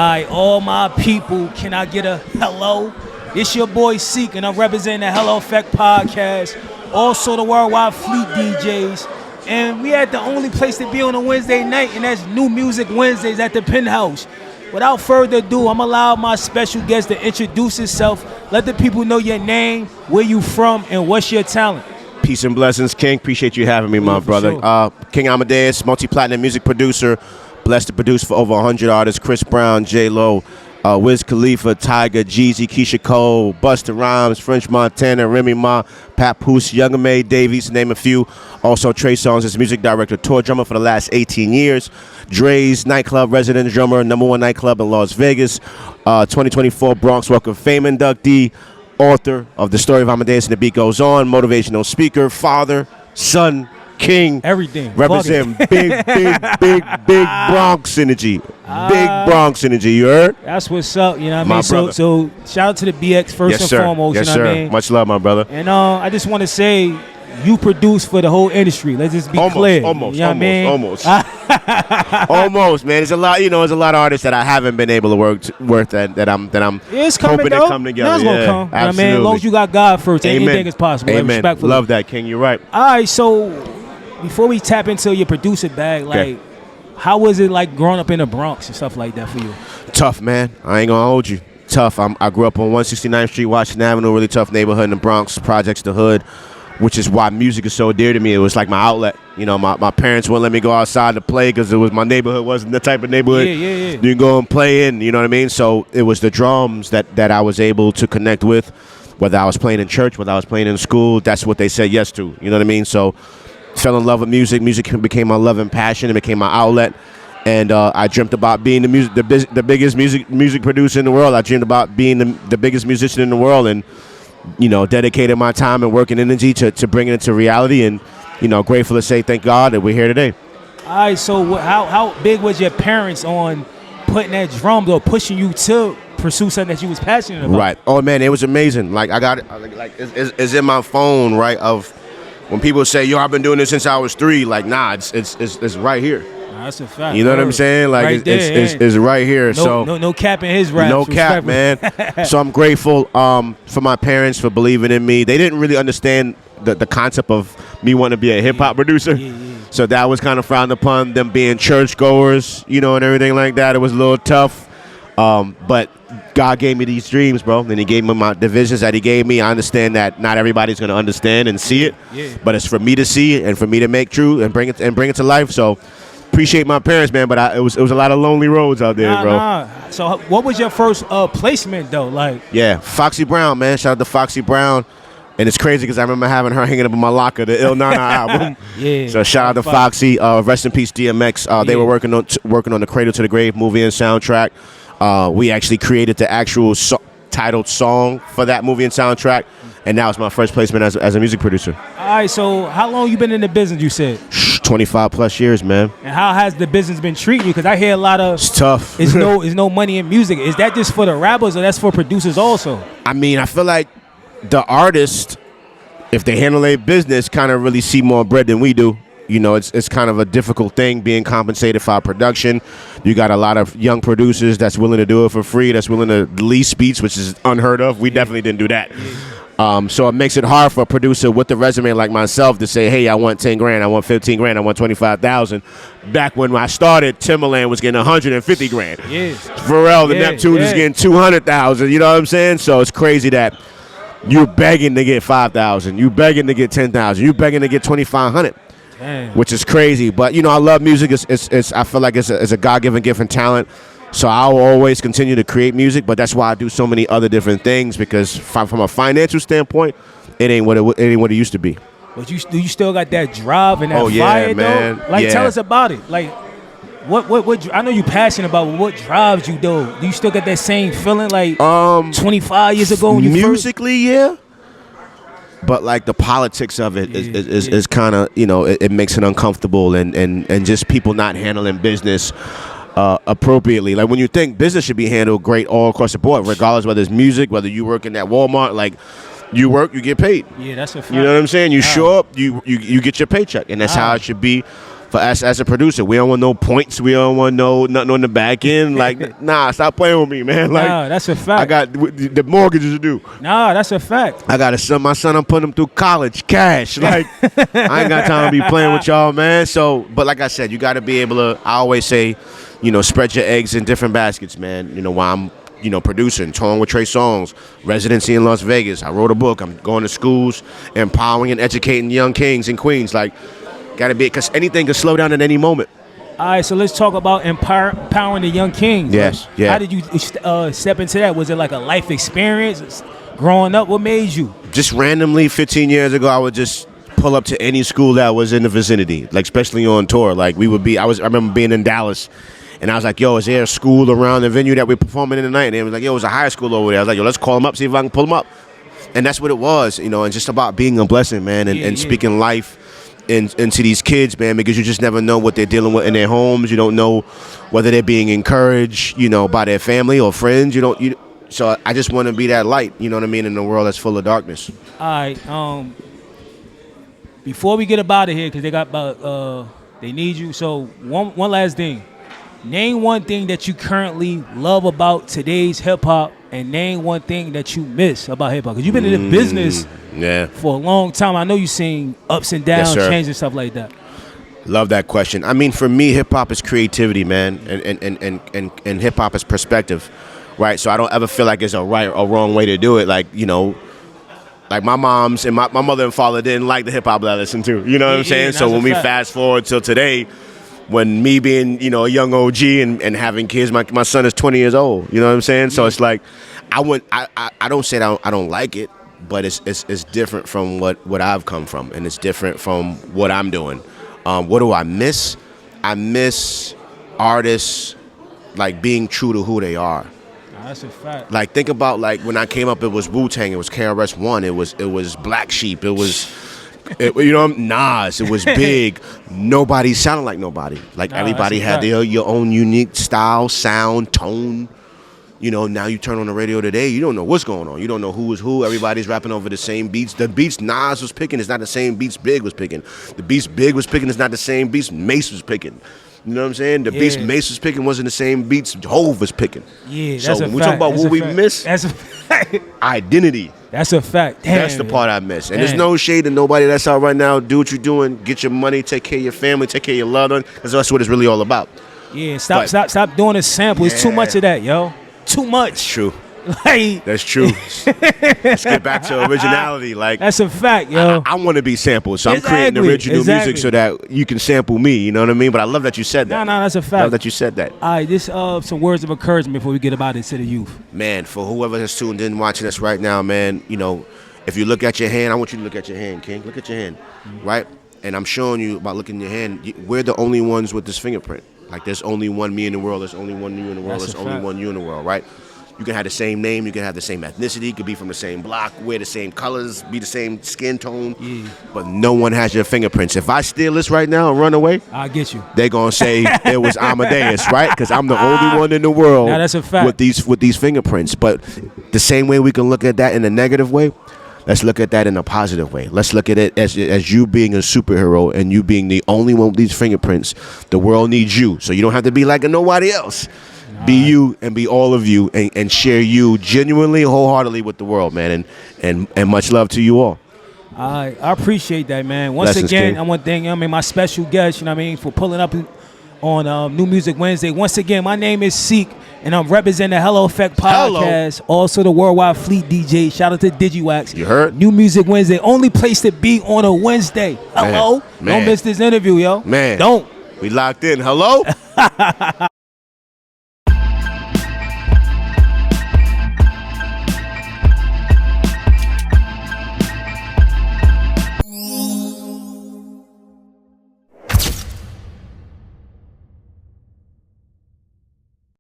Alright, all my people, can I get a hello? It's your boy Seek, and I'm representing the Hello Effect Podcast. Also the Worldwide Fleet DJs. And we at the only place to be on a Wednesday night, and that's New Music Wednesdays at the Penthouse. Without further ado, I'm allow my special guest to introduce himself. Let the people know your name, where you from, and what's your talent. Peace and blessings, King. Appreciate you having me, my brother. Sure. King Amadeus, multi-platinum music producer. Blessed to produce for over 100 artists. Chris Brown, J-Lo, Wiz Khalifa, Tyga, Jeezy, Keisha Cole, Busta Rhymes, French Montana, Remy Ma, Papoose, Younger May, Davies, to name a few. Also, Trey Songz is music director, tour drummer for the last 18 years. Dre's nightclub resident drummer, #1 nightclub in Las Vegas. 2024 Bronx Walk of Fame inductee. Author of The Story of Amadeus and the Beat Goes On. Motivational speaker, father, son, king. Everything. Represent big Bronx energy. Big Bronx energy, you heard? That's what's up, you know what I mean? My brother. So shout out to the BX first and foremost, yes, you know sir. what I mean? Much love, my brother. And I just want to say, you produce for the whole industry. Let's just be clear. Almost, man. Almost, man. There's a lot, there's a lot of artists that I haven't been able to work that I'm it's coming, hoping though. to come together. No, it's gonna come. Absolutely. You know what I mean? As long as you got God first, Amen. anything is possible. Amen. Respectfully. Love that, King. You're right. All right, so before we tap into your producer bag, like, how was it like growing up in the Bronx and stuff like that for you? Tough, man. I ain't gonna hold you. Tough. I grew up on 169th Street, Washington Avenue, really tough neighborhood in the Bronx, projects the hood, which is why music is so dear to me. It was like my outlet. You know, my parents wouldn't let me go outside to play because it was my neighborhood wasn't the type of neighborhood you can go and play in. You know what I mean? So it was the drums that I was able to connect with, whether I was playing in church, whether I was playing in school. That's what they said yes to. You know what I mean? So fell in love with music. Music became my love and passion. It became my outlet. And I dreamt about being the biggest music producer in the world. I dreamed about being the biggest musician in the world, and dedicated my time and work and energy to bring it into reality. And grateful to say thank God that we're here today. All right, so how big was your parents on putting that drum or pushing you to pursue something that you was passionate about? Right. Oh man, it was amazing. Like I got it. Like it's in my phone. Right. Of when people say, "Yo, I've been doing this since I was 3." Like, nah, it's right here. That's a fact. You know what I'm saying? Like right it's right here. No cap in his rap. No cap, man. So I'm grateful for my parents for believing in me. They didn't really understand the concept of me wanting to be a hip hop producer. So that was kind of frowned upon, them being churchgoers, and everything like that. It was a little tough. But God gave me these dreams, bro. And he gave me the visions that he gave me. I understand that not everybody's going to understand and see it. But it's for me to see it and for me to make true and bring it to life. So appreciate my parents, man, but it was a lot of lonely roads out there, bro. So what was your first placement, though? Like, Foxy Brown, man. Shout out to Foxy Brown. And it's crazy because I remember having her hanging up in my locker, the Il Nana album. So shout out to Foxy. Rest in peace, DMX. They were working on the Cradle to the Grave movie and soundtrack. We actually created the actual titled song for that movie and soundtrack. And now it's my first placement as a music producer. All right, so how long you been in the business, you said? 25 plus years, man. And how has the business been treating you? Because I hear a lot of... It's tough. It's no money in music. Is that just for the rappers or that's for producers also? I mean, I feel like the artist, if they handle their business, kind of really see more bread than we do. It's kind of a difficult thing being compensated for our production. You got a lot of young producers that's willing to do it for free, that's willing to lease beats, which is unheard of. We definitely didn't do that. So it makes it hard for a producer with a resume like myself to say, hey, I want 10 grand, I want 15 grand, I want 25,000. Back when I started, Timberland was getting 150 grand. Pharrell, the Neptune is getting 200,000. You know what I'm saying? So it's crazy that you're begging to get 5,000. You're begging to get 10,000. You're begging to get 2,500. Which is crazy. But, I love music. I feel like it's a God-given gift and talent. So I'll always continue to create music, but that's why I do so many other different things, because from a financial standpoint, it ain't what it used to be. But do you still got that drive and that fire, yeah, man. Though? Like, tell us about it. Like, what I know you passionate about, but what drives you, though? Do you still get that same feeling like 25 years ago when you musically, But like the politics of it is kind of, it makes it uncomfortable, and just people not handling business appropriately. Like when you think business should be handled great all across the board, regardless whether it's music, whether you work in at Walmart, like you work, you get paid. Yeah, that's a fact. You know what I'm saying? You show up, you get your paycheck, and that's how it should be for us as a producer, we don't want no points. We don't want nothing on the back end. Like, nah, stop playing with me, man. Like, Nah, that's a fact. I got the mortgages to do. Nah, that's a fact. I got my son. I'm putting him through college, cash. Like, I ain't got time to be playing with y'all, man. So, but like I said, you got to be able to. I always say, spread your eggs in different baskets, man. While I'm, producing, touring with Trey Songz, residency in Las Vegas. I wrote a book. I'm going to schools, empowering and educating young kings and queens. Like, gotta be, because anything can slow down at any moment. All right, so let's talk about empowering the young kings. Yes, like, yeah. How did you step into that? Was it like a life experience growing up? What made you? Just randomly, 15 years ago, I would just pull up to any school that was in the vicinity, like especially on tour. Like I remember being in Dallas, and I was like, yo, is there a school around the venue that we're performing in tonight? And they was like, yo, it's a high school over there. I was like, yo, let's call them up, see if I can pull them up. And that's what it was, and just about being a blessing, man, and speaking life into these kids, man, because you just never know what they're dealing with in their homes. You don't know whether they're being encouraged, by their family or friends. So I just want to be that light, you know what I mean, in a world that's full of darkness. All right, before we get up out of here, because they got about they need you. So one last thing. Name one thing that you currently love about today's hip hop, and name one thing that you miss about hip hop. Because you've been in the business for a long time. I know you've seen ups and downs, changes and stuff like that. Love that question. I mean, for me, hip hop is creativity, man, and hip hop is perspective, right? So I don't ever feel like it's a right or wrong way to do it. Like, like my moms and my mother and father didn't like the hip hop that I listened to. You know what I'm saying? So when we fast forward till today, when me being, a young OG and having kids, my son is 20 years old. You know what I'm saying? So it's like, I don't say that I don't like it, but it's different from what I've come from, and it's different from what I'm doing. What do I miss? I miss artists like being true to who they are. That's a fact. Like, think about, like, when I came up, it was Wu-Tang, it was KRS-One, it was Black Sheep, it was Nas, it was Big. Nobody sounded like nobody. Like, everybody had your own unique style, sound, tone. Now you turn on the radio today, you don't know what's going on. You don't know who is who. Everybody's rapping over the same beats. The beats Nas was picking is not the same beats Big was picking. The beats Big was picking is not the same beats Mace was picking. You know what I'm saying? The beats Mace was picking wasn't the same beats Hove was picking. Yeah, that's so a fact. when we talk about what we miss, that's a fact. Identity. That's a fact. Damn, that's the part I miss. And there's no shade to nobody that's out right now. Do what you're doing. Get your money. Take care of your family. Take care of your loved one. Because that's what it's really all about. Yeah, stop doing a sample. It's too much of that, yo. Too much. It's true. Like, that's true. Let's get back to originality. Like, that's a fact, yo. I want to be sampled, so I'm creating original music so that you can sample me. You know what I mean? But I love that you said that. No, that's a fact. I love that you said that. All right, this some words of encouragement before we get about it to the youth. Man, for whoever has tuned in watching us right now, man, if you look at your hand, I want you to look at your hand, King. Look at your hand, right? And I'm showing you about looking at your hand. We're the only ones with this fingerprint. Like, there's only one me in the world. There's only one you in the world. There's only one you in the world, right? You can have the same name. You can have the same ethnicity. You could be from the same block, wear the same colors, be the same skin tone. Yeah. But no one has your fingerprints. If I steal this right now and run away, I'll get you. They're going to say it was Amadeus, right? Because I'm the only one in the world that's a fact. with these fingerprints. But the same way we can look at that in a negative way, let's look at that in a positive way. Let's look at it as you being a superhero and you being the only one with these fingerprints. The world needs you. So you don't have to be like nobody else. Be you and be all of you and share you genuinely, wholeheartedly with the world, man. And much love to you all. I appreciate that, man. Once Blessings, again, King. I want to thank my special guest, for pulling up on New Music Wednesday. Once again, my name is Seek, and I'm representing the Hello Effect podcast. Hello. Also the Worldwide Fleet DJ. Shout out to DigiWax. You heard? New Music Wednesday. Only place to be on a Wednesday. Hello. Man. Don't miss this interview, yo. Man. Don't. We locked in. Hello?